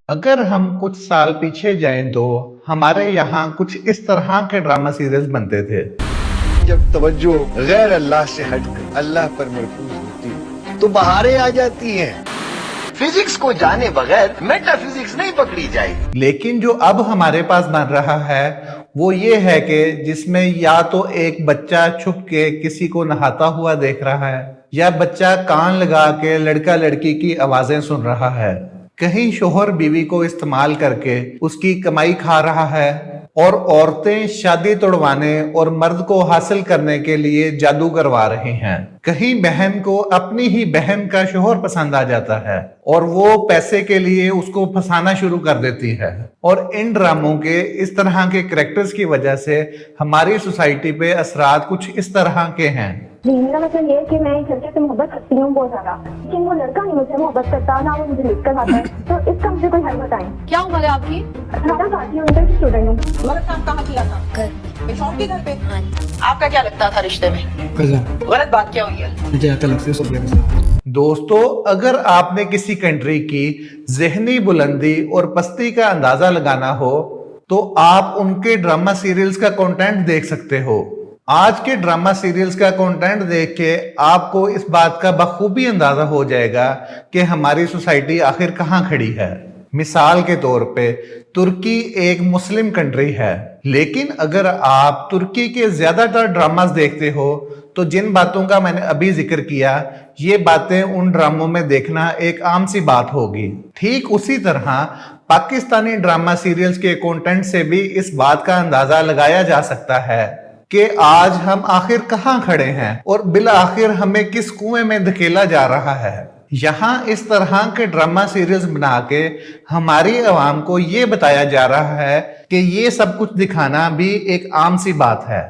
अगर हम कुछ साल पीछे जाएं तो हमारे यहाँ कुछ इस तरह के ड्रामा सीरियल्स बनते थे। जब तवज्जो गैर अल्लाह से हटकर अल्लाह पर मरकूज होती है तो बहारें आ जाती हैं। फिजिक्स को जाने बगैर मेटाफिजिक्स नहीं पकड़ी जाएगी। लेकिन जो अब हमारे पास बन रहा है वो ये है कि जिसमें या तो एक बच्चा छुप के किसी को नहाता हुआ देख रहा है या बच्चा कान लगा के लड़का लड़की की आवाजें सुन रहा है। कहीं शोहर बीवी को इस्तेमाल करके उसकी कमाई खा रहा है और औरतें शादी तोड़वाने और मर्द को हासिल करने के लिए जादू करवा रही हैं। कहीं बहन को अपनी ही बहन का शोहर पसंद आ जाता है और वो पैसे के लिए उसको फंसाना शुरू कर देती है। और इन ड्रामों के इस तरह के कैरेक्टर्स की वजह से हमारी सोसाइटी पे असरात कुछ इस तरह के हैं। मेरा मतलब ये है कि मैं एक लड़के से मोहब्बत करती हूँ बहुत ज्यादा, लेकिन वो लड़का नहीं मुझसे मोहब्बत करता, ना वो मुझे लेकर आता है। तो इसका मुझे कोई हल बताएं। क्या उम्र है आपकी? 18 साल की उनका स्टूडेंट हूँ। मगर काम कहाँ किया था? घर। शौक के घर पे? आपका क्या लगता था रिश्ते में? गलत बात क्या हुई है? दोस्तों, अगर आपने किसी कंट्री की ज़हनी बुलंदी और पस्ती का अंदाजा लगाना हो तो आप उनके ड्रामा सीरियल्स का कंटेंट देख सकते हो। आज के ड्रामा सीरियल्स का कंटेंट देख के आपको इस बात का बखूबी अंदाजा हो जाएगा कि हमारी सोसाइटी आखिर कहाँ खड़ी है। मिसाल के तौर पे तुर्की एक मुस्लिम कंट्री है, लेकिन अगर आप तुर्की के ज्यादातर ड्रामास देखते हो तो जिन बातों का मैंने अभी जिक्र किया ये बातें उन ड्रामों में देखना एक आम सी बात होगी। ठीक उसी तरह पाकिस्तानी ड्रामा सीरियल्स के कंटेंट से भी इस बात का अंदाजा लगाया जा सकता है कि आज हम आखिर कहाँ खड़े हैं और बिल आखिर हमें किस कुएं में धकेला जा रहा है। यहाँ इस तरह के ड्रामा सीरियल्स बना के हमारी आवाम को ये बताया जा रहा है कि ये सब कुछ दिखाना भी एक आम सी बात है।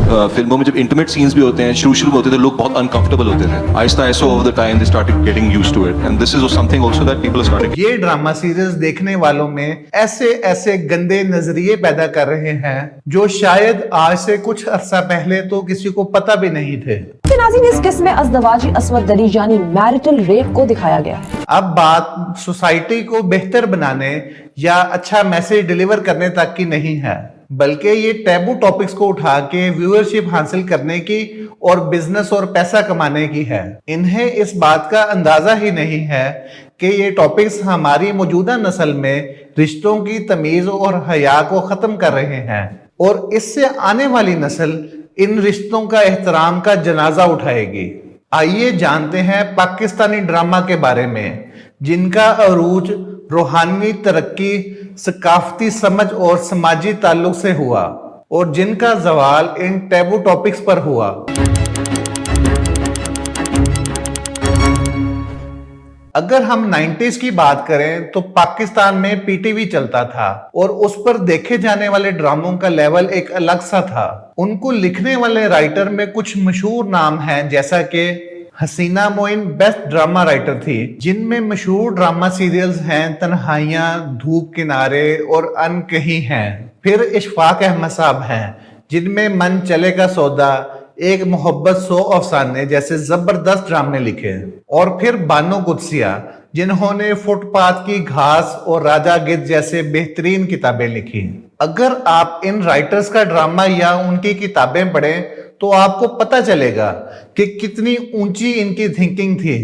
फिल्मों में जब इंटीमेट सीन्स भी होते हैं, शुरू में होते थे लोग बहुत अनकंफर्टेबल होते थे। आहिस्ता आहिस्ता over the time they started getting used to it and this is something also that people are starting. ये ड्रामा सीरीज देखने वालों में ऐसे ऐसे गंदे नजरिए पैदा कर रहे हैं जो शायद आज से कुछ अरसा पहले तो किसी को पता भी नहीं थे। नाज़रीन, इस किस्म में अज़दवाजी अस्वद दरी यानी मैरिटल रेप को दिखाया गया है। अब बात सोसाइटी को बेहतर बनाने या अच्छा मैसेज डिलीवर करने तक की नहीं है, बल्कि ये टैबू टॉपिक्स को उठा के व्यूअरशिप हासिल करने की और बिजनेस और पैसा कमाने की है। इन्हें इस बात का अंदाजा ही नहीं है कि ये टॉपिक्स हमारी मौजूदा नस्ल में रिश्तों की तमीज और हया को खत्म कर रहे हैं और इससे आने वाली नस्ल इन रिश्तों का एहतराम का जनाजा उठाएगी। आइए जानते हैं पाकिस्तानी ड्रामा के बारे में जिनका अरूज रूहानी तरक्की, सकाफती समझ और समाजी ताल्लुक से हुआ और जिनका जवाल इन टैबू टॉपिक्स पर हुआ। अगर हम 90s की बात करें तो पाकिस्तान में पीटीवी चलता था और उस पर देखे जाने वाले ड्रामों का लेवल एक अलग सा था। उनको लिखने वाले राइटर में कुछ मशहूर नाम हैं, जैसा कि हसीना मोइन बेस्ट ड्रामा राइटर थी, जिनमें मशहूर ड्रामा सीरियल्स हैं तन्हाइयां, धूप किनारे और अनकही हैं। फिर इशफाक अहमद साहब हैं जिनमें मन चले का सौदा, एक मोहब्बत 100 अफसाने जैसे जबरदस्त ड्रामे लिखे। और फिर बानो कुदसिया जिन्होंने फुटपाथ की घास और राजा गिद्ध जैसे बेहतरीन किताबें लिखी। अगर आप इन राइटर्स का ड्रामा या उनकी किताबें पढ़ें तो आपको पता चलेगा कि कितनी ऊंची इनकी थिंकिंग थी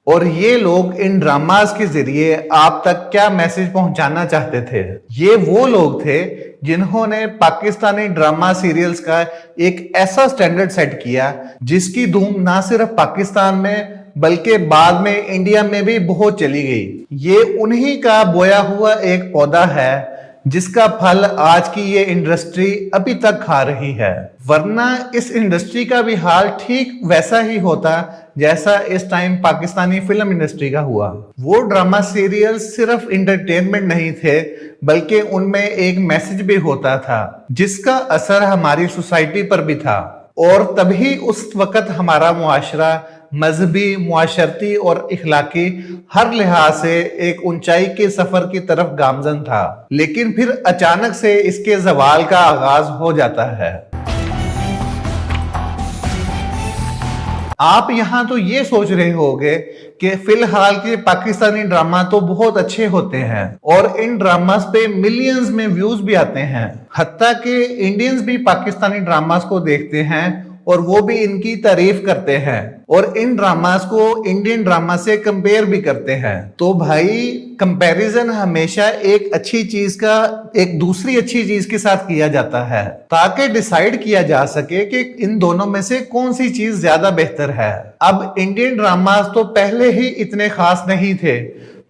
और ये लोग इन ड्रामास के जरिए आप तक क्या मैसेज पहुंचाना चाहते थे। ये वो लोग थे जिन्होंने पाकिस्तानी ड्रामा सीरियल्स का एक ऐसा स्टैंडर्ड सेट किया जिसकी धूम ना सिर्फ पाकिस्तान में बल्कि बाद में इंडिया में भी बहुत चली गई। ये उन्हीं का बोया हुआ एक पौधा है जिसका फल आज की ये इंडस्ट्री अभी तक खा रही है, वरना इस इंडस्ट्री का भी हाल ठीक वैसा ही होता जैसा इस टाइम पाकिस्तानी फिल्म इंडस्ट्री का हुआ। वो ड्रामा सीरियल सिर्फ इंटरटेनमेंट नहीं थे बल्कि उनमें एक मैसेज भी होता था जिसका असर हमारी सोसाइटी पर भी था और तभी उस वक्त हमारा मुआशरा मजहबी, मुआशरती और इखलाकी हर लिहाज से एक ऊंचाई के सफर की तरफ गामजन था। लेकिन फिर अचानक से इसके जवाल का आगाज हो जाता है। आप यहाँ तो ये सोच रहे होंगे कि फिलहाल के पाकिस्तानी ड्रामा तो बहुत अच्छे होते हैं और इन ड्रामास पे मिलियंस में व्यूज भी आते हैं, हत्ता कि इंडियंस भी पाकिस्तानी ड्रामास को देखते हैं और वो भी इनकी तारीफ करते हैं और इन ड्रामास को इंडियन ड्रामा से कंपेयर भी करते हैं। तो भाई कंपैरिजन हमेशा एक अच्छी चीज का एक दूसरी अच्छी चीज के साथ किया जाता है ताकि डिसाइड किया जा सके कि इन दोनों में से कौन सी चीज ज्यादा बेहतर है। अब इंडियन ड्रामास तो पहले ही इतने खास नहीं थे,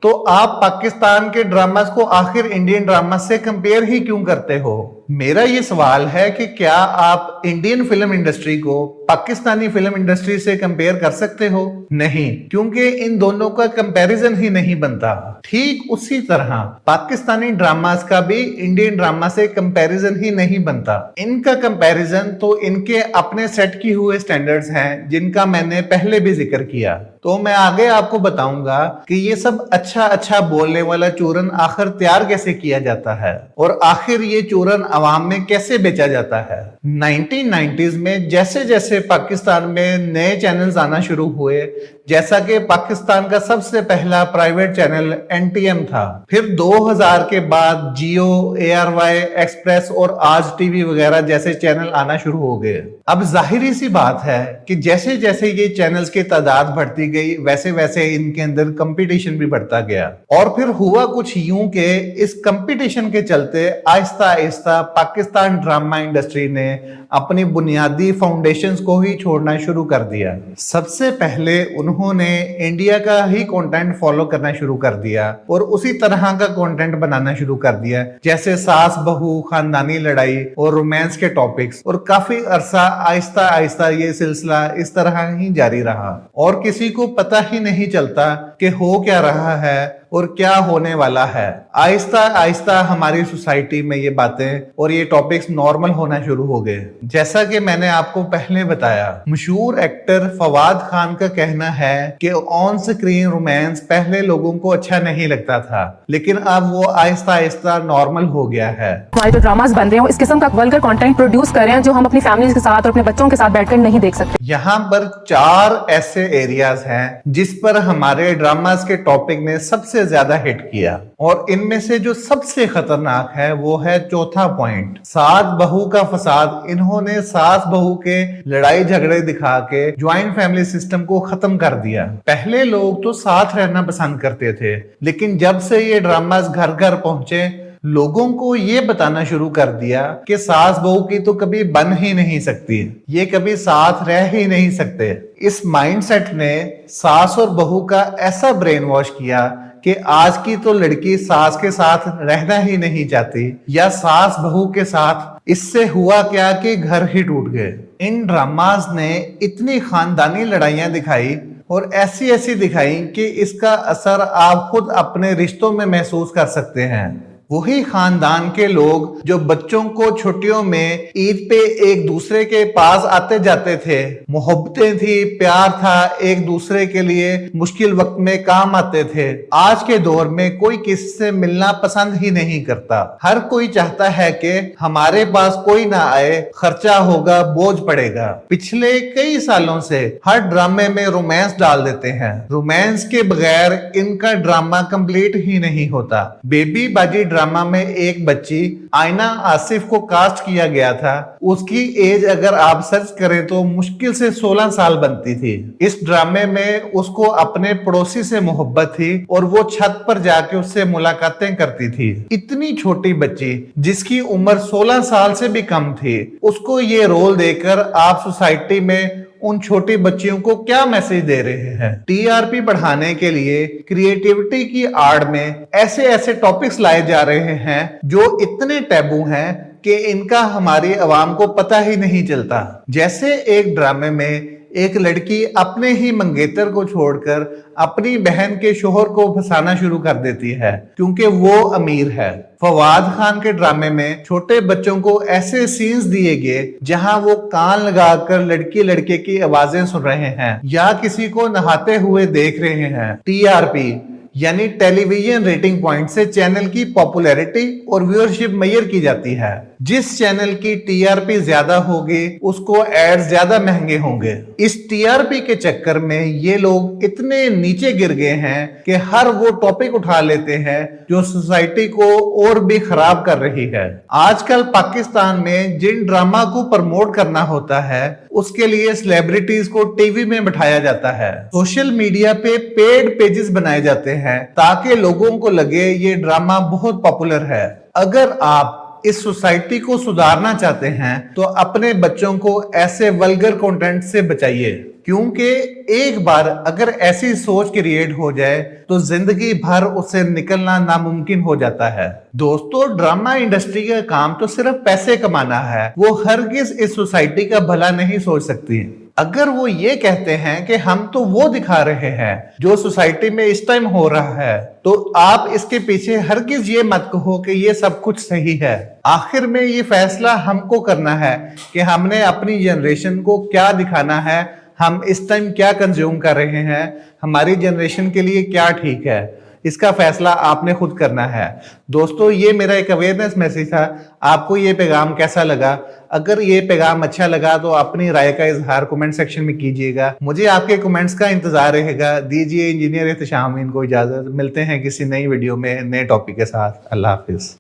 तो आप पाकिस्तान के ड्रामास को आखिर इंडियन ड्रामा से कंपेयर ही क्यों करते हो? मेरा ये सवाल है कि क्या आप इंडियन फिल्म इंडस्ट्री को पाकिस्तानी फिल्म इंडस्ट्री से कंपेयर कर सकते हो? नहीं, क्योंकि इन दोनों का कंपैरिजन ही नहीं बनता। ठीक उसी तरह पाकिस्तानी ड्रामास का भी इंडियन ड्रामा से कंपैरिजन ही नहीं बनता। इनका कंपैरिजन तो इनके अपने सेट किए हुए स्टैंडर्ड्स हैं जिनका मैंने पहले भी जिक्र किया। तो मैं आगे आपको बताऊंगा कि ये सब अच्छा बोलने वाला चूरन आखिर तैयार कैसे किया जाता है और आखिर ये चूरन अवाम में कैसे बेचा जाता है। 1990s में जैसे जैसे पाकिस्तान में नए चैनल्स आना शुरू हुए, जैसा कि पाकिस्तान का सबसे पहला प्राइवेट चैनल NTM था, फिर 2000 के बाद जियो, ARY, एक्सप्रेस और आज टीवी वगैरह जैसे चैनल आना शुरू हो गए। अब जाहिर सी बात है कि जैसे जैसे ये चैनल्स की तादाद बढ़ती गई वैसे वैसे इनके अंदर कंपटीशन भी बढ़ता गया और फिर हुआ कुछ यूं के इस कंपटीशन के चलते आहिस्ता आहिस्ता पाकिस्तान ड्रामा इंडस्ट्री ने अपनी बुनियादी फाउंडेशंस को ही छोड़ना शुरू कर दिया। सबसे पहले उन्होंने इंडिया का ही कंटेंट फॉलो करना शुरू कर दिया और उसी तरह का कंटेंट बनाना शुरू कर दिया, जैसे सास बहू, खानदानी लड़ाई और रोमांस के टॉपिक्स, और काफी अरसा आहिस्ता आहिस्ता ये सिलसिला इस तरह ही जारी रहा और किसी को पता ही नहीं चलता कि हो क्या रहा है और क्या होने वाला है। आहिस्ता आहिस्ता हमारी सोसाइटी में ये बातें और ये टॉपिक्स नॉर्मल होना शुरू हो गए। जैसा कि मैंने आपको पहले बताया, मशहूर एक्टर फवाद खान का कहना है कि ऑन स्क्रीन रोमांस पहले लोगों को अच्छा नहीं लगता था, लेकिन अब वो आहिस्ता आहिस्ता नॉर्मल हो गया है। हमारे जो ड्रामास बन रहे हैं इस किस्म का वल्गर कंटेंट प्रोड्यूस कर रहे हैं जो हम अपनी फैमिली के साथ और अपने बच्चों के साथ बैठकर नहीं देख सकते। यहाँ पर 4 ऐसे एरियाज हैं जिस पर हमारे ड्रामास के टॉपिक ने सबसे ज्यादा हिट किया और इनमें से जो सबसे खतरनाक है वो है चौथा पॉइंट, सास बहू का फसाद। इन्होंने सास बहू के लड़ाई झगड़े दिखा के ज्वाइंट फैमिली सिस्टम को खत्म कर दिया। पहले लोग तो साथ रहना पसंद करते थे, लेकिन जब से ये ड्रामास घर घर पहुंचे लोगों को ये बताना शुरू कर दिया कि सास बहू की तो कभी बन ही नहीं सकती, ये कभी साथ रह ही नहीं सकते। इस माइंडसेट ने सास और बहू का ऐसा ब्रेन वॉश किया कि आज की तो लड़की सास के साथ रहना ही नहीं चाहती या सास बहू के साथ। इससे हुआ क्या कि घर ही टूट गए। इन ड्रामास ने इतनी खानदानी लड़ाइयां दिखाई और ऐसी ऐसी दिखाई कि इसका असर आप खुद अपने रिश्तों में महसूस कर सकते हैं। वही खानदान के लोग जो बच्चों को छुट्टियों में ईद पे एक दूसरे के पास आते जाते थे, मोहब्बतें थी, प्यार था, एक दूसरे के लिए मुश्किल वक्त में काम आते थे, आज के दौर में कोई किसी से मिलना पसंद ही नहीं करता। हर कोई चाहता है कि हमारे पास कोई ना आए, खर्चा होगा, बोझ पड़ेगा। पिछले कई सालों से हर ड्रामे में रोमांस डाल देते हैं। रोमांस के बगैर इनका ड्रामा कंप्लीट ही नहीं होता। बेबी बाजी ड्रामा में एक बच्ची आयना आसिफ को कास्ट किया गया था। उसकी एज अगर आप सर्च करें तो मुश्किल से 16 साल बनती थी। इस ड्रामे में उसको अपने पड़ोसी से मोहब्बत थी और वो छत पर जाके उससे मुलाकातें करती थी। इतनी छोटी बच्ची जिसकी उम्र 16 साल से भी कम थी, उसको ये रोल देकर आप सोसाइटी में उन छोटी बच्चियों को क्या मैसेज दे रहे हैं? टीआरपी बढ़ाने के लिए क्रिएटिविटी की आड़ में ऐसे ऐसे टॉपिक्स लाए जा रहे हैं जो इतने टैबू हैं कि इनका हमारी आवाम को पता ही नहीं चलता। जैसे एक ड्रामे में एक लड़की अपने ही मंगेतर को छोड़कर अपनी बहन के शोहर को फंसाना शुरू कर देती है क्योंकि वो अमीर है। फवाद खान के ड्रामे में छोटे बच्चों को ऐसे सीन्स दिए गए जहां वो कान लगाकर लड़की लड़के की आवाजें सुन रहे हैं या किसी को नहाते हुए देख रहे हैं। टीआरपी यानी टेलीविजन रेटिंग पॉइंट से चैनल की पॉपुलैरिटी और व्यूअरशिप मेजर की जाती है। जिस चैनल की टीआरपी ज्यादा होगी उसको एड्स ज्यादा महंगे होंगे। इस टीआरपी के चक्कर में ये लोग इतने नीचे गिर गए हैं कि हर वो टॉपिक उठा लेते हैं जो सोसाइटी को और भी खराब कर रही है। आजकल पाकिस्तान में जिन ड्रामा को प्रमोट करना होता है उसके लिए सेलिब्रिटीज को टीवी में बिठाया जाता है। सोशल मीडिया पे पेड पेजेस बनाए जाते हैं ताकि लोगों को लगे ये ड्रामा बहुत पॉपुलर है। अगर आप इस सोसाइटी को सुधारना चाहते हैं तो अपने बच्चों को ऐसे वल्गर कंटेंट से बचाइए, क्योंकि एक बार अगर ऐसी सोच क्रिएट हो जाए तो जिंदगी भर उससे निकलना नामुमकिन हो जाता है। दोस्तों, ड्रामा इंडस्ट्री का काम तो सिर्फ पैसे कमाना है, वो हरगिज इस सोसाइटी का भला नहीं सोच सकती। अगर वो ये कहते हैं कि हम तो वो दिखा रहे हैं जो सोसाइटी में इस टाइम हो रहा है, तो आप इसके पीछे हरगिज ये मत कहो कि ये सब कुछ सही है। आखिर में ये फैसला हमको करना है कि हमने अपनी जनरेशन को क्या दिखाना है, हम इस टाइम क्या कंज्यूम कर रहे हैं, हमारी जनरेशन के लिए क्या ठीक है, इसका फैसला आपने खुद करना है। दोस्तों, ये मेरा एक अवेयरनेस मैसेज था। आपको ये पैगाम कैसा लगा? अगर ये पैगाम अच्छा लगा तो अपनी राय का इजहार कमेंट सेक्शन में कीजिएगा। मुझे आपके कमेंट्स का इंतजार रहेगा। दीजिए इंजीनियर एहतशाम को इजाजत। मिलते हैं किसी नई वीडियो में नए टॉपिक के साथ। अल्लाह हाफिज।